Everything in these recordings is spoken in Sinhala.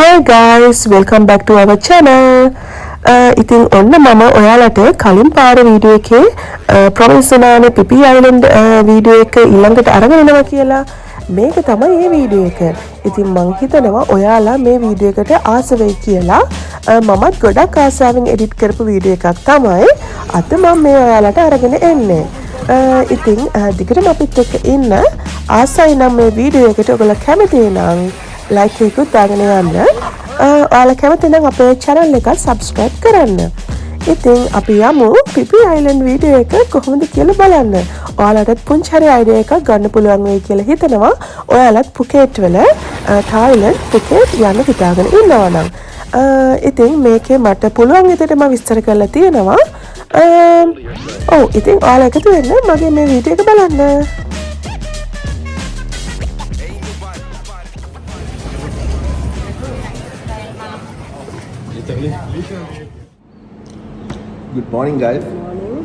Hi guys, welcome back to our channel. ඉතින් ඔන්න මම ඔයාලට කලින් පාර වීඩියෝ එකේ ප්‍රොමිස් වුණානේ පිපි අයිලන්ඩ් වීඩියෝ එක ඊළඟට අරගෙන එනවා කියලා. මේක තමයි මේ වීඩියෝ එක. ඉතින් මං හිතනවා ඔයාලා මේ වීඩියෝ එකට ආස වෙයි කියලා. මමත් ගොඩක් ආසාවෙන් එඩිට් කරපු වීඩියෝ එකක් තමයි අද මම මේ ඔයාලට අරගෙන එන්නේ. ඉතින් දිගටම අපිත් එක්ක ඉන්න. ආසයි නම් මේ වීඩියෝ එකට ඔයගොල්ලෝ කැමති නම් like එකකුත් දාගෙන යන්න. ඔයාලා කැමති නම් අපේ channel එක subscribe කරන්න. ඉතින් අපි යමු පිපි අයිලන්ඩ් වීඩියෝ එක කොහොමද කියලා බලන්න. ඔයාලටත් පුංචි හරි idea එකක් ගන්න පුළුවන් වෙයි කියලා හිතනවා. ඔයාලත් පුකේට් වල තායිලන්ඩ් පුකේට් යන්න හිතාගෙන ඉන්නවා නම්. ඉතින් මේකේ මට පුළුවන් විදිහට මම විස්තර කරලා තියෙනවා. ඉතින් ඔයාලා එකතු වෙන්න මගේ මේ වීඩියෝ එක බලන්න. Good morning guys. Good morning.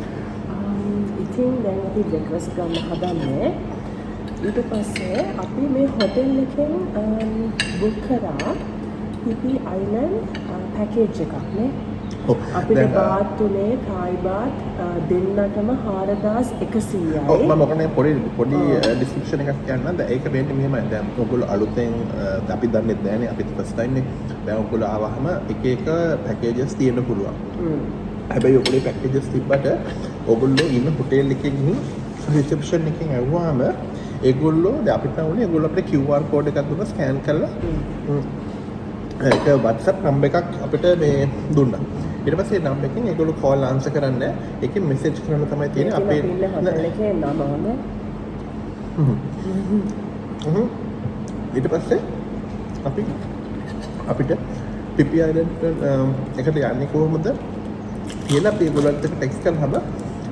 ඉතින් දැන් අපි breakfast ගන්න හදන්නේ. ඊට පස්සේ අපි මේ හොටෙල් එකෙන් book කරා පිපි අයිලන්ඩ් package එකක් නේ. අපිට බාත් තුනේ thai bath දෙන්නටම 4100යි. මම ඔකනේ පොඩි description එකක් කියන්නම්. දැන් ඒක වෙන්නේ මෙහෙමයි. දැන් ඔයගොල්ලෝ අලුතෙන් අපි දන්නේ නැහැනේ. අපිත් first time නේ. දැන් ඔයගොල්ලෝ ආවහම එක packages තියෙන්න පුළුවන්. හැබැයි ඔයගොල්ලෝ packages තිබ්බට ඔයගොල්ලෝ ඉන්න හොටෙල් එකේ ගිහින් reception එකෙන් ආවම ඒගොල්ලෝ දැන් අපිට උනේ ඒගොල්ලෝ අපිට QR code එකක් දුන්නා scan කරලා ඒක WhatsApp number එකක් අපිට මේ දුන්නා. ඊට පස්සේ නම්බර් එකෙන් ඒගොල්ලෝ call answer කරන්න ඒකෙන් message කරන්න තමයි තියෙන්නේ අපේ හොටෙල් එකේ නම හොඳ. ඊට පස්සේ අපිට පිපි අයිලන්ඩ් එකට යන්නේ කොහොමද කියලා අපි ඒගොල්ලන්ට ටෙක්ස්ට් කරාම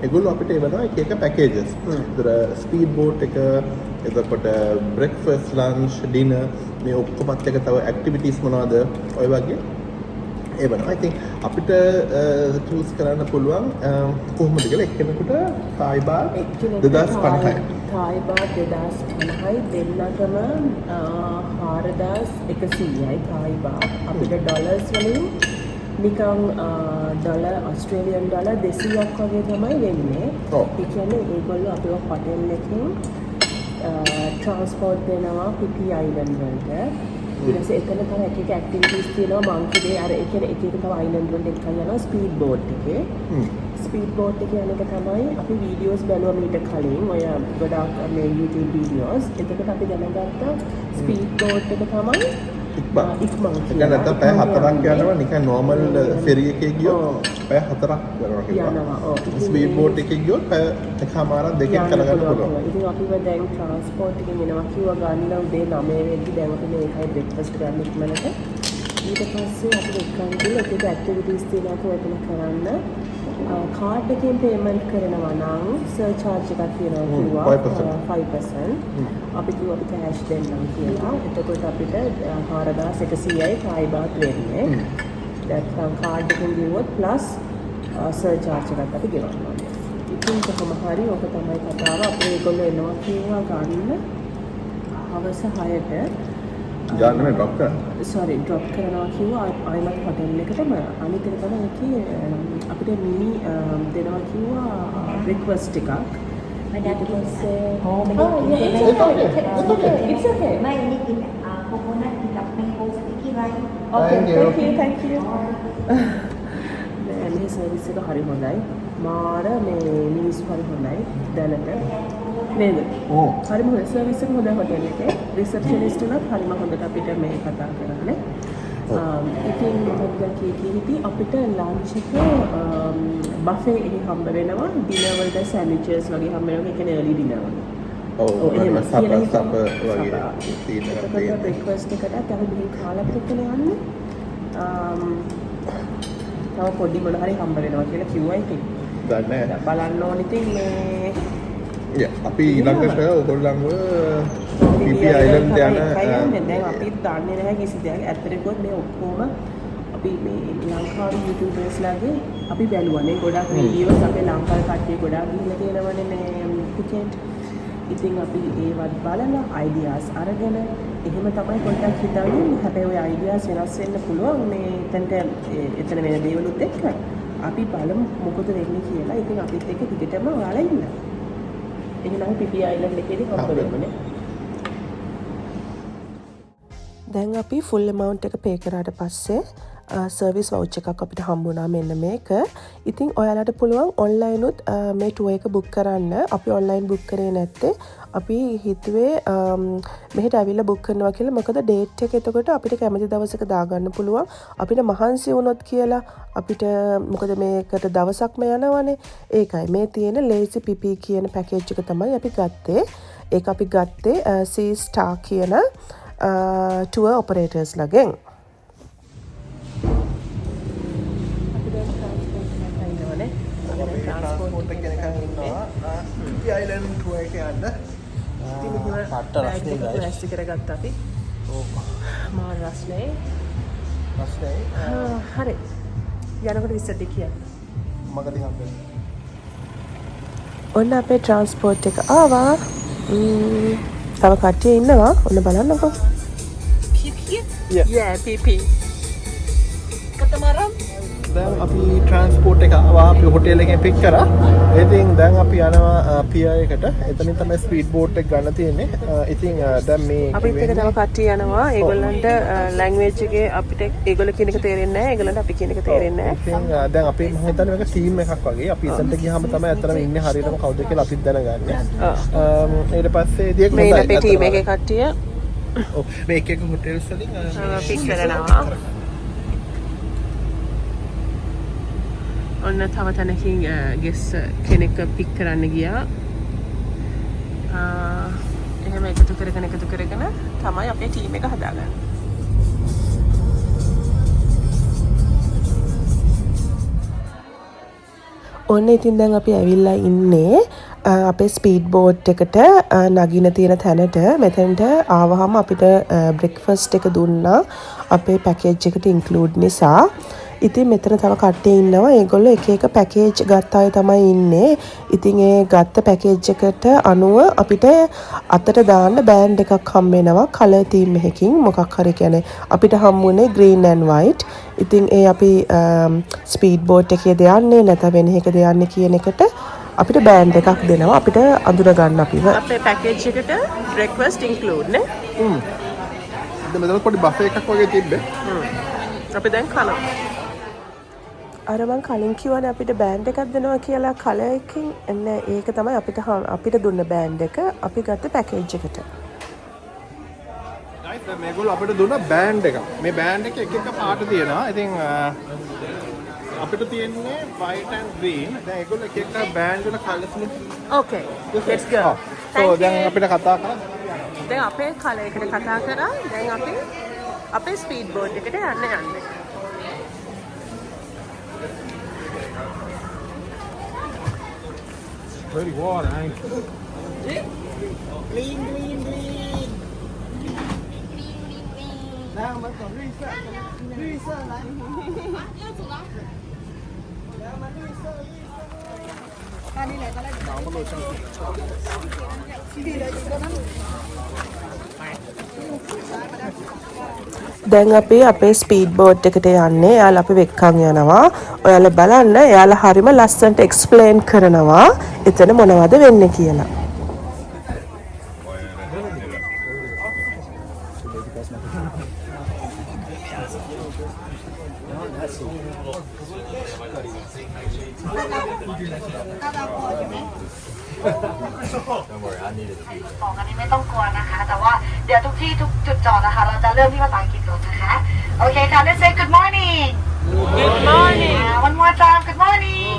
ඒගොල්ලෝ අපිට එවනවා එක packages. ඒතර ස්පීඩ් බෝට් එක, එතකොට breakfast, lunch, dinner මේ ඔක්කොමත් එක තව activities මොනවද ඔය වගේ එවනවා. I think අපිට choose කරන්න පුළුවන් කොහොමද කියලා එක්කෙනෙකුට thai bath 2050යි. thai bath 2050යි දෙන්නටම 4100යි thai bath. අපිට ඩොලර්ස් වලින් නිකන් ඔස්ට්‍රේලියන් ඩොලර් 200ක් වගේ තමයි වෙන්නේ. ඒ කියන්නේ ඒගොල්ලෝ අපේ හොටෙල් එකෙන් ට්‍රාන්ස්පෝර්ට් දෙනවා පිපි අයිලන්ඩ් වලට. ඊට පස්සේ එතන තව එක ඇක්ටිවිටීස් තියෙනවා. මං කිව්වේ අර එක තව අයිලන්ඩ් වලට එකක් යනවා ස්පීඩ් බෝට් එකේ. ස්පීඩ් බෝට් එකේ යන එක තමයි අපි වීඩියෝස් බැලුවා මීට කලින්. ඔය ගොඩාක් මේ YouTube වීඩියෝස්. එතකොට අපි දැනගත්තා ස්පීඩ් බෝට් එක තමයි ඉක්මන් නැත්නම් පැය 4ක් යනවා නිකන් normal ferry එකේ ගියොත් පැය 4ක් යනවා කියලා. ස්පීඩ් බෝට් එකේ ගියොත් පැය එකමාරක් දෙකක් කරගන්න පුළුවන්. ඉතින් අපිව දැන් ට්‍රාන්ස්පෝර්ට් එකෙන් එනවා කිව්වා ගන්න උදේ 9 වෙද්දි දැන් අපි මේකයි බ්‍රෙක්ෆාස්ට් ගන්න ඉක්මනට. ඊට පස්සේ අපිට එක්කන් ගිහලා ඒක ඇක්ටිවිටීස් තියෙනවා කියලා කරන්න. කාඩ් එකෙන් පේමන්ට් කරනවා නම් සර්චාර්ජ් එකක් තියෙනවා කිව්වා 5%. අපි කිව්වා අපි කෑෂ් දෙන්නම් කියලා. එතකොට අපිට 4100යි thai bath වෙන්නේ. නැත්නම් කාඩ් එකෙන් ගියොත් ප්ලස් සර්චාර්ජ් එකක් අපි ගෙවනවා. ඉතින් කොහොම හරි ඔක තමයි කතාව. අපේ ඒගොල්ලෝ එනවා කියනවා ගන්න හවස 6ට ගන්න ඩ්‍රොප් කරන්න. sorry ඩ්‍රොප් කරනවා කිව්වා ආයිමත් හොටෙල් එකටම. අනිත් එක තමයි ඒකේ අපිට මිනි දෙනවා කිව්වා රික්වෙස්ට් එකක්. Madam, it's home. It's okay. My name is coconut with mango sticky rice. Okay, thank you. මේ සර්විස් එක හරි හොඳයි. මාර මේ මිනිස්සු හරි හොඳයි දැනට. නේද? හරිම හොඳ සර්විස් එක හොඳයි හොටෙල් එකේ. රිසෙප්ෂනිස්ට් උනත් හරිම හොඳට අපිට මේ කතා කරන්නේ. ඉතින් මොකද කීකීටි අපිට ලන්ච් එක බෆේ එකේ හම්බ වෙනවා. ඩිනර් වලට සෑන්ඩ්විචස් වගේ හම්බ වෙනවා. ඒ කියන්නේ early dinner වගේ. එහෙම සප වගේ තියෙනවා. බ්‍රෙක්ෆාස්ට් එකට අපි බිහින් කාලා පිටකල යන්නේ. තව පොඩි මොන හරි හම්බ වෙනවා කියලා කිව්වා ඉතින්. දන්නේ බලන්න ඕන ඉතින් මේ අපි ඊළඟට ඔයගොල්ලන්ව පිපි අයිලන්ඩ් යන දැන් අපි දන්නේ නැහැ කිසි දෙයක්. ඇත්තට කිව්වොත් මේ ඔක්කොම අපි මේ ලංකාවේ YouTubers-ලාගේ අපි බැලුවානේ ගොඩක් වීඩියෝස් අපේ ලංකාවේ කට්ටිය ගොඩක් ගිහිල්ලා තියෙනවනේ මේ පුකේට්. ඉතින් අපි ඒවත් බලලා අයිඩියාස් අරගෙන එහෙම තමයි පොඩ්ඩක් හිතන්නේ. හැබැයි ওই අයිඩියාස් වෙනස් වෙන්න පුළුවන් මේ එතන වෙන දේවලුත් එක්ක. අපි බලමු මොකද වෙන්නේ කියලා. ඉතින් අපිත් එක්ක ටිකටම ඔයාලා ඉන්න. එහෙනම් පිපි අයිලන්ඩ් එකේදී හම්බ වෙන්නේ. දැන් අපි ෆුල් amount එක pay කරාට පස්සේ සර්විස් වවුචර් එකක් අපිට හම්බුණා මෙන්න මේක. ඉතින් ඔයාලට පුළුවන් ඔන්ලයින් උත් මේ ටුවර් එක බුක් කරන්න. අපි ඔන්ලයින් බුක් කරේ නැත්තේ අපි හිතුවේ මෙහෙට ඇවිල්ලා බුක් කරනවා කියලා. මොකද ඩේට් එක එතකොට අපිට කැමති දවසක දාගන්න පුළුවන්. අපිට මහන්සි වුණොත් කියලා අපිට මොකද මේකට දවසක්ම යනවනේ. ඒකයි මේ තියෙන lazy pp කියන පැකේජ් එක තමයි අපි ගත්තේ. ඒක අපි ගත්තේ C Star කියන tour operators ලගෙන්. ට්‍රාන්ස්පෝර්ට් එක ගෙනකන් ඉන්නවා පිපි අයිලන්ඩ් ටුවර් එක යන්න. පට්ට රස්නේ ගයිස්. රැස්ටි කරගත්ත අපි. ඔව්. මාර රස්නේ. රස්නේ. හරි. යනකොට විස්තර කියන්න. මගදී හම්බෙන්නේ. ඔන්න අපේ ට්‍රාන්ස්පෝර්ට් එක ආවා. තව කට්ටිය ඉන්නවා. ඔන්න බලන්නකෝ. Yeah, PP. Katamaran? දැන් අපි ට්‍රාන්ස්පෝර්ට් එක ආවා. අපි හොටෙල් එකෙන් පික් කරා. ඉතින් දැන් අපි යනවා පියර් එකට. එතනින් තමයි ස්පීඩ් බෝට් එක ගන්න තියෙන්නේ. ඉතින් දැන් මේ අපිත් එක තව කට්ටිය යනවා. ඒගොල්ලන්ට ලැන්ග්වේජ් එකේ අපිට ඒගොල්ලෝ කියන එක තේරෙන්නේ නැහැ. ඒගොල්ලන්ට අපි කියන එක තේරෙන්නේ නැහැ. ඉතින් දැන් අපි මම හිතන්නේ මේක ටීම් එකක් වගේ. අපි එතනට ගියාම තමයි අතරම ඉන්නේ හරියටම කවුද කියලා අපිත් දැනගන්නේ. ඊට පස්සේ දියක මේ අපේ ටීම් එකේ කට්ටිය ඔව් මේ එක එක හොටෙල්ස් වලින් පික් කරනවා. ඔන්න තව තැනකින් ගෙස් කෙනෙක් පික් කරන්න ගියා. එහෙම එකතු කරගෙන තමයි අපේ ටීම් එක හදාගන්නේ. ඔන්න ඉතින් දැන් අපි ඇවිල්ලා ඉන්නේ අපේ ස්පීඩ් බෝට් එකට නගින තියෙන තැනට. මෙතනට ආවහම අපිට බ්‍රෙක්ෆාස්ට් එක දුන්නා අපේ පැකේජ් එකට ඉන්ක්ලූඩ් නිසා. ඉතින් මෙතන තව කට්ටිය ඉන්නවා. ඒගොල්ලෝ එක එක පැකේජ් ගත්ත අය තමයි ඉන්නේ. ඉතින් ඒ ගත්ත පැකේජ් එකට අනුව අපිට අතට දාන්න බෑන්ඩ් එකක් හම්බ වෙනවා කලර් තීම් එකකින්. මොකක් හරි කියන්නේ අපිට හම්බුනේ green and white. ඉතින් ඒ අපි ස්පීඩ් බෝට් එකේද යන්නේ නැත්නම් වෙන එකද යන්නේ කියන එකට අපිට බෑන්ඩ් එකක් දෙනවා අපිට අඳුර ගන්න අපිව. අපේ පැකේජ් එකට බ්‍රෙක්ෆාස්ට් ඉන්ක්ලූඩ් නේ. දැන් මෙතන පොඩි බෆේ එකක් වගේ තිබ්බේ. අපි දැන් කනවා. අර මං කලින් කිව්වනේ අපිට බෑන්ඩ් එකක් දෙනවා කියලා කලර් එකකින්. එන්න ඒක තමයි අපිට දුන්න බෑන්ඩ් එක අපි ගත්ත පැකේජ් එකට. ගයිස් දැන් මේගොල්ලෝ අපිට දුන්න බෑන්ඩ් එකක්. මේ බෑන්ඩ් එක එක පාට තියෙනවා. ඉතින් අපිට තියෙන්නේ white and green. දැන් ඒගොල්ලෝ එක එක බෑන්ඩ් වල කලර්ස් නේ. Okay. Let's go. So දැන් අපිට කතා කරා. දැන් අපේ කලර් එකට කතා කරා. දැන් අපි අපේ ස්පීඩ් බෝට් එකට යන්නේ. Very water, ain't it? Green. දැන් අපි අපේ ස්පීඩ් බෝට් එකට යන්නේ. එයාලා අපි වෙක්කන් යනවා. ඔයාලා බලන්න එයාලා හරිම ලස්සනට එක්ස්ප්ලেইন කරනවා එතන මොනවද වෙන්නේ කියලා.ของอันนี้ไม่ต้องกลัวนะคะแต่ว่าเดี๋ยวทุกที่ทุกจุดจอดนะคะเราจะเริ่มที่ภาษาอังกฤษก่อนนะคะโอเคค่ะ let's say good morning Good morning. one more time good morning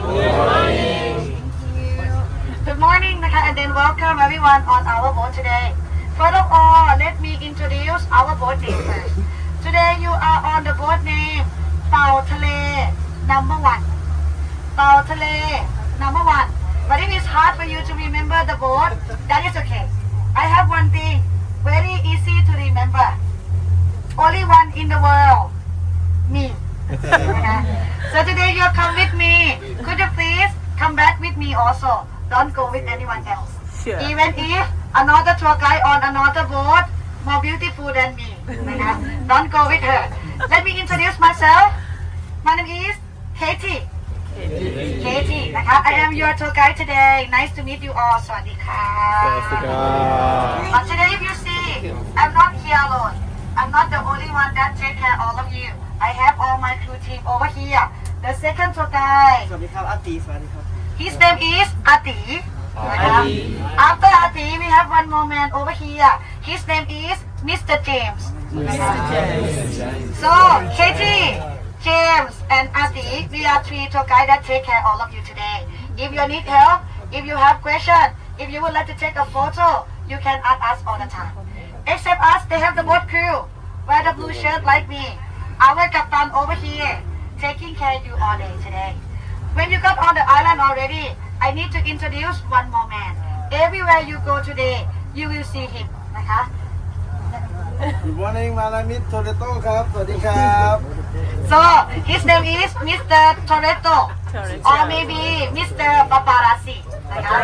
good morningนะคะ and then welcome everyone on our boat today first of all let me introduce our boat name first today you are on the boat name เต่าทะเล number 1 เต่าทะเล number 1 But if it's hard for you to remember the boat, that is okay. I have one thing, very easy to remember. Only one in the world, me. So today you'll come with me. Could you please come back with me also? Don't go with anyone else. Sure. Even if another tour guide on another boat more beautiful than me. Don't go with her. Let me introduce myself. My name is Katie. Katie. I am your tour guide today. Nice to meet you all. สวัสดีค่ะ But today if you see, I'm not here alone. I'm not the only one that take care all of you. I have all my crew team over here. The second tour guide. สวัสดีครับอาตีสวัสดีครับ His name is Ati. After Ati, we have one more man over here. His name is Mr. James. So, Katie, James, and Ati, we are three tour guides that take care all of you today. If you need help, if you have questions, if you would like to take a photo, you can ask us all the time. Except us, they have the boat crew. Wear the blue shirt like me. Our captain over here, taking care of you all day today. When you got on the island already, I need to introduce one more man. Everywhere you go today, you will see him. นะคะ Good morning มาลามิดโทเรโต้ครับสวัสดีครับ So his name is Mr. Toretto, or maybe Mr. Paparazzi. นะคะ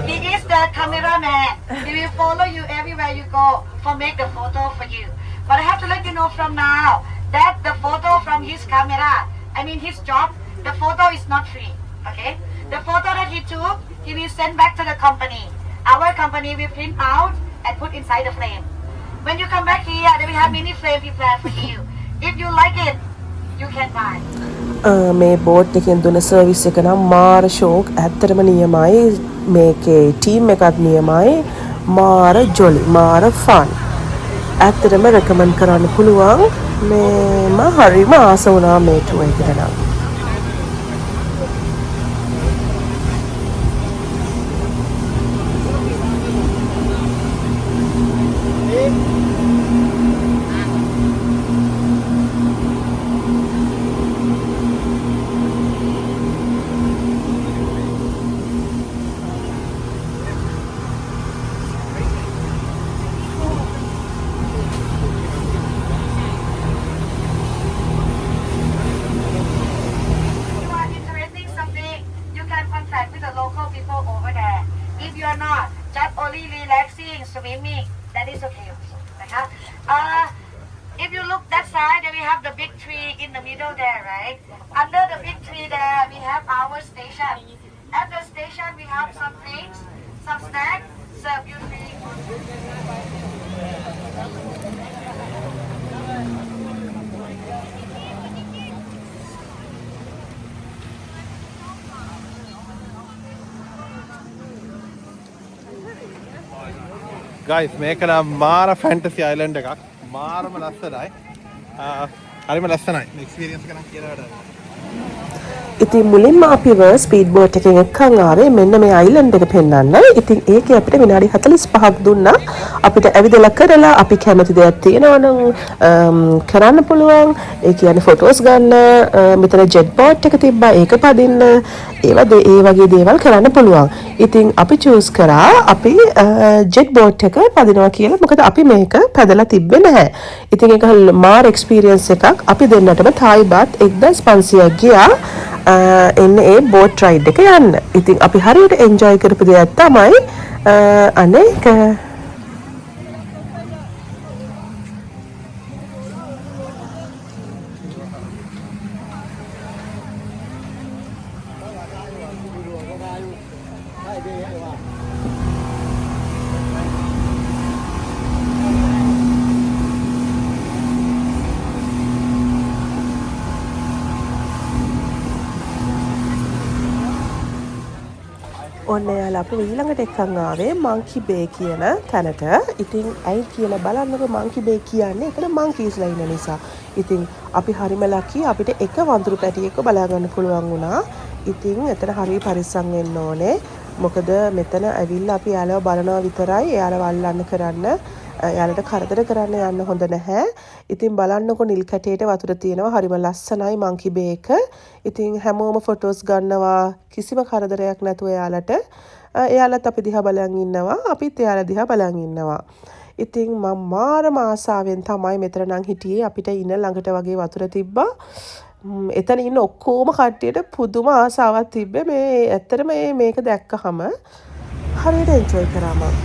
He is the cameraman. He will follow you everywhere you go for make the photo for you. But I have to let you know from now that the photo from his camera, I mean his job, the photo is not free. Okay? The photo that he took, he will send back to the company. Our company will print out and put inside the frame. When you come back here, they will have mini frame prepared for you. If you like it, you can buy. මේ බෝට් එකෙන් දුන සර්විස් එක නම් මාර ෂෝක් ඇත්තටම නියමයි මේකේ ටීම් එකත් නියමයි මාර ජොලි මාර ෆන් ඇත්තටම රෙකමන්ඩ් කරන්න පුළුවන් මේම හරිම ආස වුණා මේ ටුවර් එකට නම් If you are interested in something, you can contact with the local people over there. If you are not, just only relaxing, swimming, that is okay also. นะคะ If you look that side, then we have the big tree in the middle there, right? Under the big tree there, we have our station. At the station, we have some drinks, some snacks, serve you free. Guys මේක නම් මාර ෆැන්ටසි අයිලන්ඩ් එකක් මාරම ලස්සනයි හරිම ලස්සනයි එක්ස්පීරියන්ස් එක නම් කියලා වැඩක් ඉතින් මුලින්ම අපිව ස්පීඩ් බෝට් එකෙන් එක්කන් ආවේ මෙන්න මේ අයිලන්ඩ් එක පෙන්වන්න. ඉතින් ඒකේ අපිට විනාඩි 45ක් දුන්නා. අපිට ඇවිදලා කරලා අපි කැමති දෙයක් තියෙනවා නම් කරන්න පුළුවන්. ඒ කියන්නේ ෆොටෝස් ගන්න, මෙතන ජෙට් බෝට් එක තිබ්බා ඒක පදින්න. ඒ වගේ දේවල් කරන්න පුළුවන්. ඉතින් අපි චූස් කරා අපි ජෙට් බෝට් එක පදිනවා කියලා. මොකද අපි මේක පැදලා තිබ්බේ නැහැ. ඉතින් ඒක මාර එක්ස්පීරියන්ස් එකක්. අපි දෙන්නටම තායි බාත් 1500ක් ගියා. එන්න ඒ බෝට් රයිඩ් එක යන්න. ඉතින් අපි හරියට එන්ජොයි කරපු දෙයක් තමයි අනේක ඔන්න යාලා අපි ඊළඟට එක්කන් ආවේ මංකි බේ කියන තැනට. ඉතින් ඇයි කියලා බලන්නකෝ මංකි බේ කියන්නේ එතන මංකීස්ලා ඉන්න නිසා. ඉතින් අපි හරිම ලකි අපිට එක වඳුරු පැටියෙක්ව බලා ගන්න පුළුවන් වුණා. ඉතින් එතන හරිය පරිස්සම් වෙන්න ඕනේ. මොකද මෙතන ඇවිල්ලා අපි යාළුවා බලනවා විතරයි. යාළුවා අල්ලන්න කරන්න යාළුවට කරදර කරන්න යන්න හොඳ නැහැ. ඉතින් බලන්නකො නිල් කැටේට වතුර තියෙනවා. හරිම ලස්සනයි මංකි බේ එක. ඉතින් හැමෝම ෆොටෝස් ගන්නවා කිසිම කරදරයක් නැතුව යාළුවට. එයාලත් අපි දිහා බලන් ඉන්නවා. අපිත් එයාලා දිහා බලන් ඉන්නවා. ඉතින් මම මාරම ආසාවෙන් තමයි මෙතන නම් හිටියේ. අපිට ඉන්න ළඟට වගේ වතුර තිබ්බා. එතන ඉන්න ඔක්කොම කට්ටියට පුදුම ආසාවක් තිබ්බේ මේ ඇත්තටම මේක දැක්කහම හරියට එන්ජොයි කරා මම.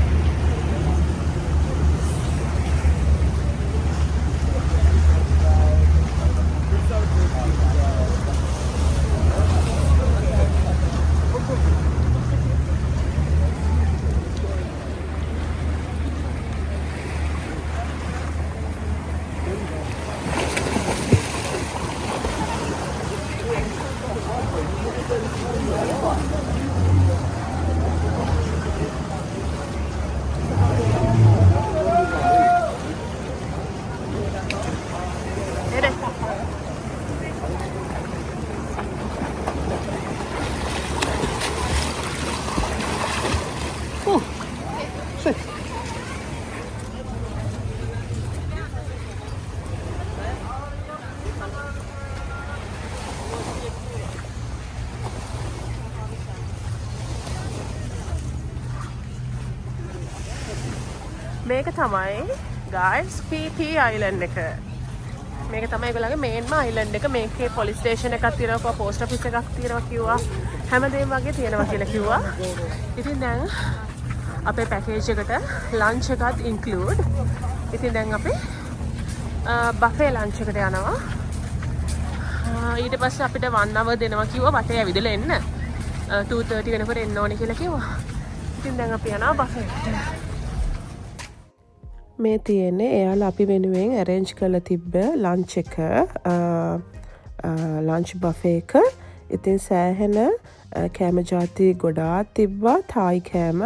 මේක තමයි guys PP island එක. මේක තමයි ඒගොල්ලන්ගේ මේන්ම island එක. මේකේ police station එකක් තියෙනවා, post office එකක් තියෙනවා කිව්වා. හැමදේම වගේ තියෙනවා කියලා කිව්වා. ඉතින් දැන් අපේ package එකට lunch එකත් include. ඉතින් දැන් අපි buffet lunch එකට යනවා. ඊට පස්සේ අපිට 1 hour දෙනවා කිව්වා වටේ ඇවිදලා එන්න. 2:30 වෙනකොට එන්න ඕනේ කියලා කිව්වා. ඉතින් දැන් අපි යනවා buffet එකට. මේ තියෙන්නේ එයාලා අපි වෙනුවෙන් arrange කරලා තිබ්බ lunch එක lunch buffet එක. ඉතින් සෑහෙන කෑම ජාති ගොඩාක් තිබ්බා. thai කෑම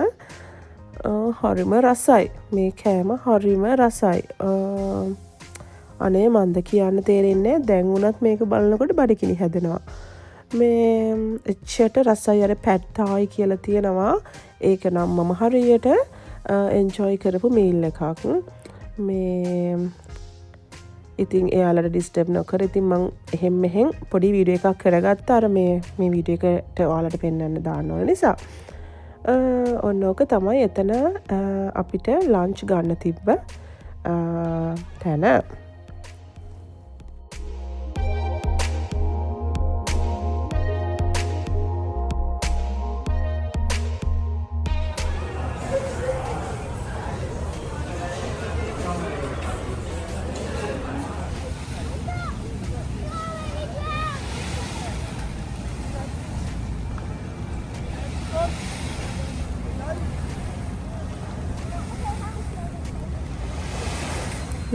හරිම රසයි. මේ කෑම හරිම රසයි. අනේ මන්ද කියන්න තේරෙන්නේ දැන් උනත් මේක බලනකොට බඩගිනි හැදෙනවා. මේ එච්චට රසයි. අර pad thai කියලා තියෙනවා. ඒක නම් මම හරියට එන්ජොයි කරපු මීල් එකක්. මේ ඉතින් එයාලට ඩිස්ටර්බ් නොකර ඉතින් මං එහෙම් මෙහෙන් පොඩි වීඩියෝ එකක් කරගත්තා. අර මේ වීඩියෝ එකට ඔයාලට පෙන්වන්න දාන්න ඕන නිසා. ඔන්න ඕක තමයි එතන අපිට ලන්ච් ගන්න තිබ්බ තැන.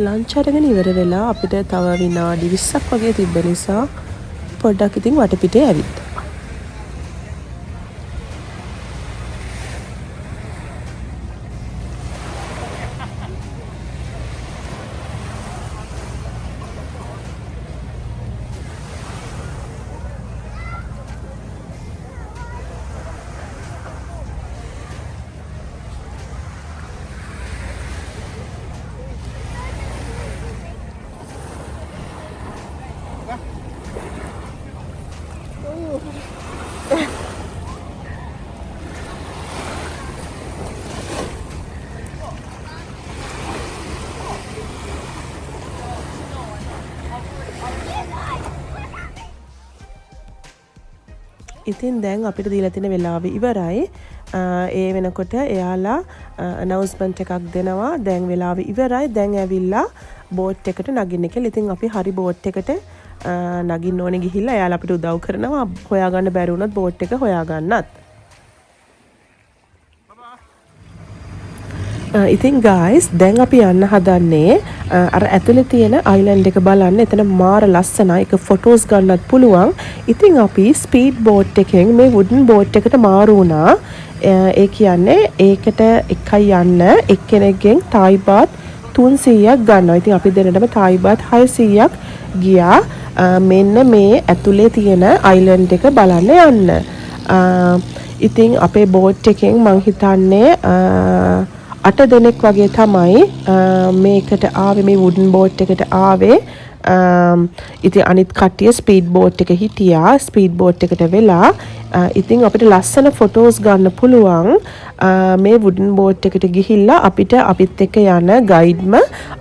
ලන්ච් අරගෙන ඉවර වෙලා අපිට තව විනාඩි 20ක් වගේ තිබ්බ නිසා පොඩ්ඩක් ඉතින් වටපිටේ ඇවිත්. ඉතින් දැන් අපිට දීලා තියෙන වෙලාව ඉවරයි. ඒ වෙනකොට එයාලා announcement එකක් දෙනවා. දැන් වෙලාව ඉවරයි. දැන් ඇවිල්ලා බෝට් එකට නගින්න කියලා. ඉතින් අපි හරි බෝට් එකට නගින්න ඕනේ ගිහිල්ලා එයාලා අපිට උදව් කරනවා. හොයාගන්න බැරි වුණොත් බෝට් එක හොයාගන්නත්. ඉතින් guys දැන් අපි යන්න හදන්නේ අර ඇතුලේ තියෙන island එක බලන්න. එතන මාර ලස්සනයි. ඒක ෆොටෝස් ගන්නත් පුළුවන්. ඉතින් අපි ස්පීඩ් බෝට් එකෙන් මේ වුඩන් බෝට් එකට මාරු වුණා. ඒ කියන්නේ ඒකට එකයි යන්න එක්කෙනෙක්ගෙන් Thai baht 300ක් ගන්නවා. ඉතින් අපි දෙන්නටම Thai baht 600ක් ගියා. මෙන්න මේ ඇතුලේ තියෙන island එක බලන්න යන්න. ඉතින් අපේ බෝට් එකෙන් මං හිතන්නේ 8 දෙනෙක් වගේ තමයි මේකට ආවේ. මේ වුඩන් බෝට් එකට ආවේ. ඉතින් අනිත් කට්ටිය ස්පීඩ් බෝට් එක හිටියා. ස්පීඩ් බෝට් එකට වෙලා ඉතින් අපිට ලස්සන ෆොටෝස් ගන්න පුළුවන්. මේ වුඩන් බෝට් එකට ගිහිල්ලා අපිට අපිත් එක්ක යන ගයිඩ්ම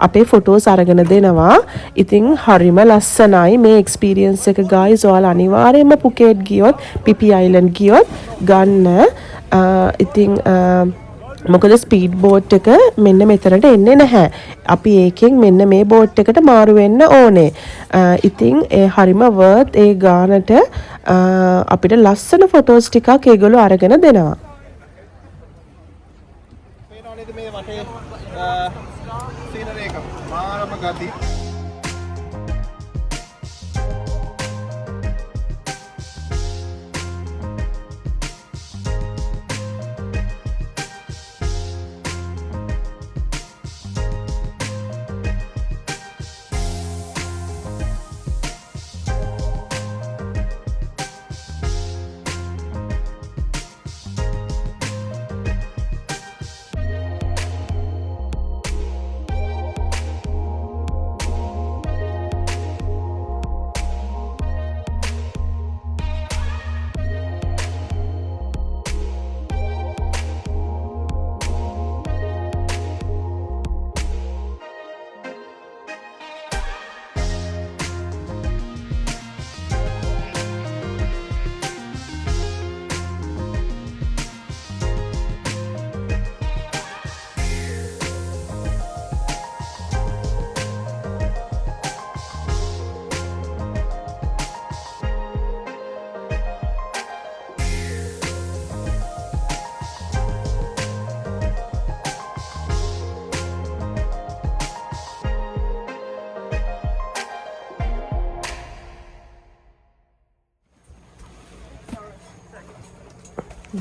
අපේ ෆොටෝස් අරගෙන දෙනවා. ඉතින් හරිම ලස්සනයි මේ එක්ස්පීරියන්ස් එක guys. ඔයාලා අනිවාර්යයෙන්ම පුකේට් ගියොත් පිපි අයිලන්ඩ් ගියොත් ගන්න. ඉතින් මොකද ස්පීඩ් බෝට් එක මෙන්න මෙතනට එන්නේ නැහැ. අපි ඒකෙන් මෙන්න මේ බෝට් එකට මාරු වෙන්න ඕනේ. ඉතින් ඒ හරිම වර්ත් ඒ ගානට අපිට ලස්සන ෆොටෝස් ටිකක් ඒගොල්ලෝ අරගෙන දෙනවා. පේනවා නේද මේ වටේ සීනරි එක මාරම ගති.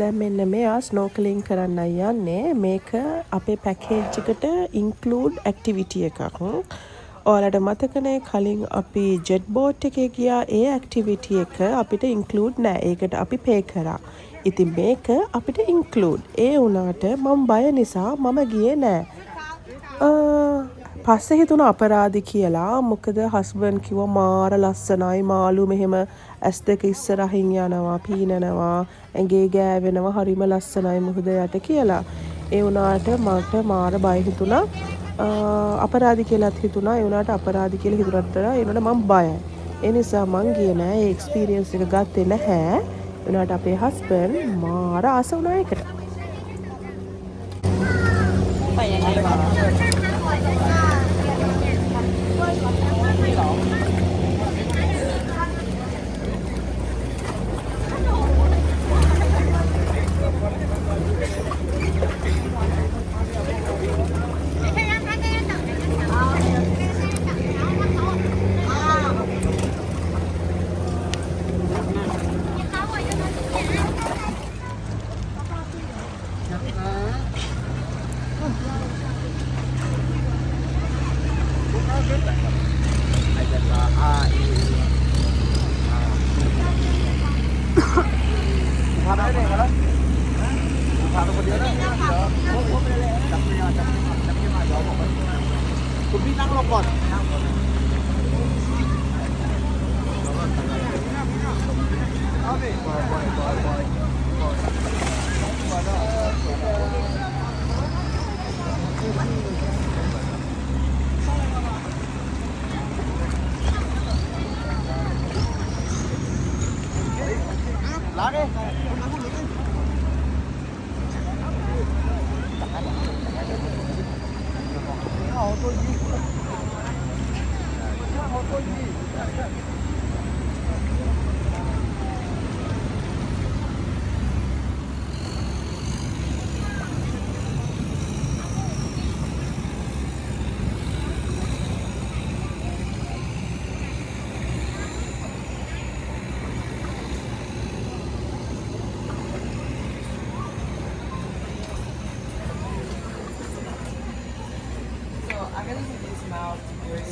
දැන් මෙන්න මෙයා ස්නෝකලින් කරන්න යන්නේ. මේක අපේ පැකේජ් එකට ඉන්ක්ලූඩ් ඇක්ටිවිටි එකක්. ඔයාලට මතකනේ කලින් අපි ජෙට් බෝට් එකේ ගියා. ඒ ඇක්ටිවිටි එක අපිට ඉන්ක්ලූඩ් නෑ. ඒකට අපි පේ කරා. ඉතින් මේක අපිට ඉන්ක්ලූඩ්. ඒ වුණාට මම බය නිසා මම ගියේ නෑ. පස්සේ හිතුණා අපරාධි කියලා. මොකද හස්බන්ඩ් කිව්වා මාර ලස්සනයි, මාළු මෙහෙම ඇස් දෙක ඉස්සරහින් යනවා, පීනනවා, ඇඟේ ගෑවෙනවා, හරිම ලස්සනයි මුහුද යට කියලා. ඒ වුණාට මට මාර බය හිතුණා. අපරාධි කියලාත් හිතුණා. ඒ වුණාට අපරාධි කියලා හිතුණාට ඒ වුණාට මම බයයි. ඒ නිසා මං ගියේ නෑ. ඒ එක්ස්පීරියන්ස් එක ගත්තේ නැහැ. ඒ වුණාට අපේ හස්බන්ඩ් මාර ආස වුණා ඒකට.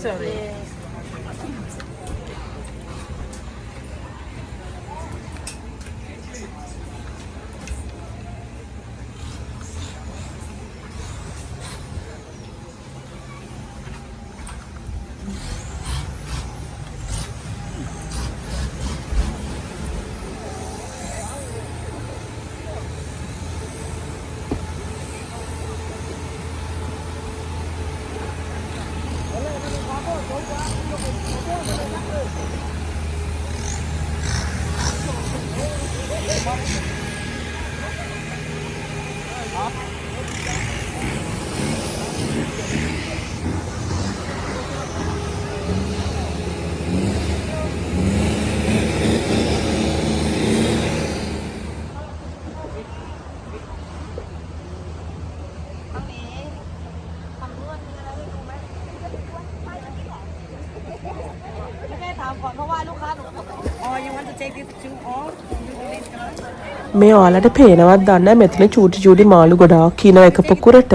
Sorry. ามก่อนเพราะว่าลูกค้าหนูอ๋อ you want to take this to all මේ ඔයාලට පේනවත් දන්නේ මෙතන චූටි චූටි මාළු ගොඩාක් කියන එක පොකුරට.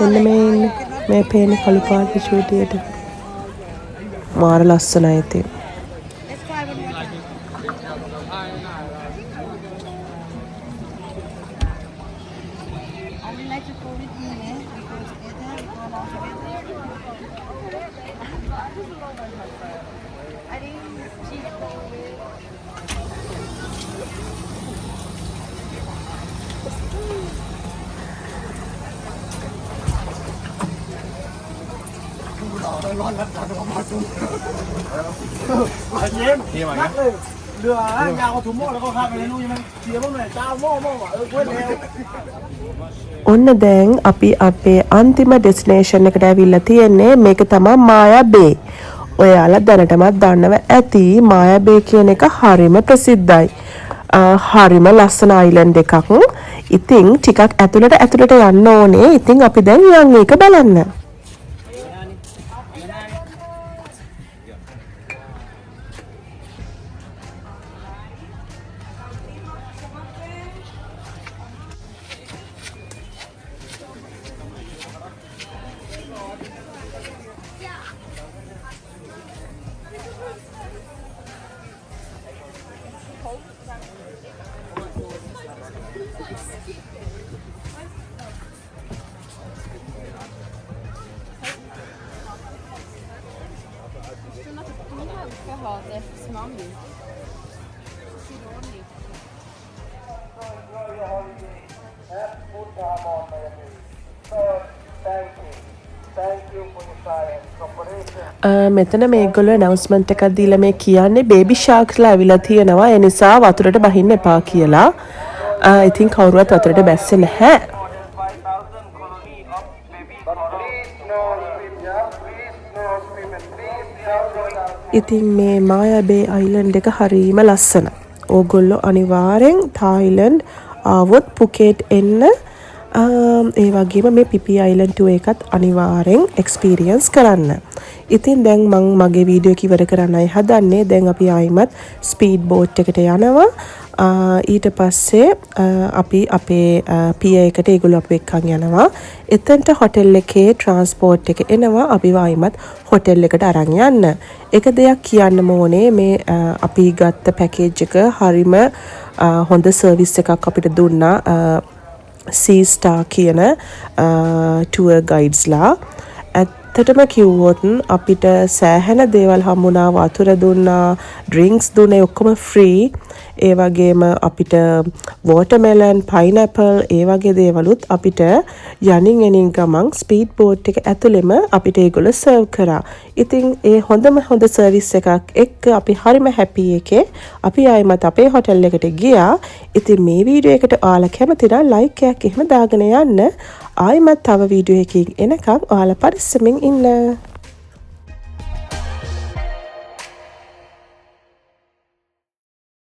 එන්න මේ ඉන්නේ. මේ පේන කළු පාට චූටියට. මාර ලස්සනයි ඉතින්. let's try one more time I would like to go with you yeah we go together we go along together I think she go with đưa nhau có thú mộ nó có khác cái nuôi mà chia bông này tao mò quên leo ඔන්න දැන් අපි අපේ අන්තිම ඩෙස්ටිනේෂන් එකට ඇවිල්ලා තියෙන්නේ. මේක තමයි මායා බේ. ඔයාලා දැනටමත් දන්නව ඇති මායා බේ කියන එක හරිම ප්‍රසිද්ධයි. හරිම ලස්සන අයිලන්ඩ් එකක්. ඉතින් ටිකක් ඇතුළට යන්න ඕනේ. ඉතින් අපි දැන් යන් ඒක බලන්න. මෙතන මේගොල්ලෝ announcement එකක් දීලා මේ කියන්නේ baby sharksලා ඇවිල්ලා තියෙනවා. ඒ නිසා වතුරට බහින්න එපා කියලා. ඉතින් කවුරුවත් වතුරට බැස්සේ නැහැ. ඉතින් මේ මායා බේ අයිලන්ඩ් එක හරිම ලස්සනයි. ඕගොල්ලෝ අනිවාර්යෙන් තායිලන්ඩ් ආවොත් පුකේට් එන්න. ඒ වගේම මේ පිපි අයිලන්ඩ් ටුර් එකත් අනිවාර්යෙන් එක්ස්පීරියන්ස් කරන්න. ඉතින් දැන් මම මගේ වීඩියෝ එක ඉවර කරන්නයි හදන්නේ. දැන් අපි ආයිමත් ස්පීඩ් බෝට් එකට යනවා. ඊට පස්සේ අපි අපේ පිය එකට ඒගොල්ලෝ අපු එක්කන් යනවා. එතනට හොටෙල් එකේ ට්‍රාන්ස්පෝර්ට් එක එනවා. අපි ආයිමත් හොටෙල් එකට අරන් යන්න. එක දෙයක් කියන්න ඕනේ මේ අපි ගත්ත පැකේජ් එක හරිම හොඳ සර්විස් එකක් අපිට දුන්නා. Sea Star කියන tour guidesලා. ඇත්තටම කිව්වොත් අපිට සෑහෙන දේවල් හම්බුණා. වතුර දුන්නා, drinks දුන්නේ ඔක්කොම free. ඒ වගේම අපිට watermelon, pineapple ඒ වගේ දේවලුත් අපිට යනින් එනින් ගමන් ස්පීඩ් බෝට් එක ඇතුළෙම අපිට ඒගොල්ලෝ සර්ව් කරා. ඉතින් ඒ හොඳ සර්විස් එකක් එක්ක අපි හරිම හැපි එකේ අපි ආයිමත් අපේ හොටෙල් එකට ගියා. ඉතින් මේ වීඩියෝ එකට ඔයාලා කැමති නම් ලයික් එකක් එහෙම දාගෙන යන්න. ආයිමත් තව වීඩියෝ එකකින් එනකම් ඔයාලා පරිස්සමින් ඉන්න.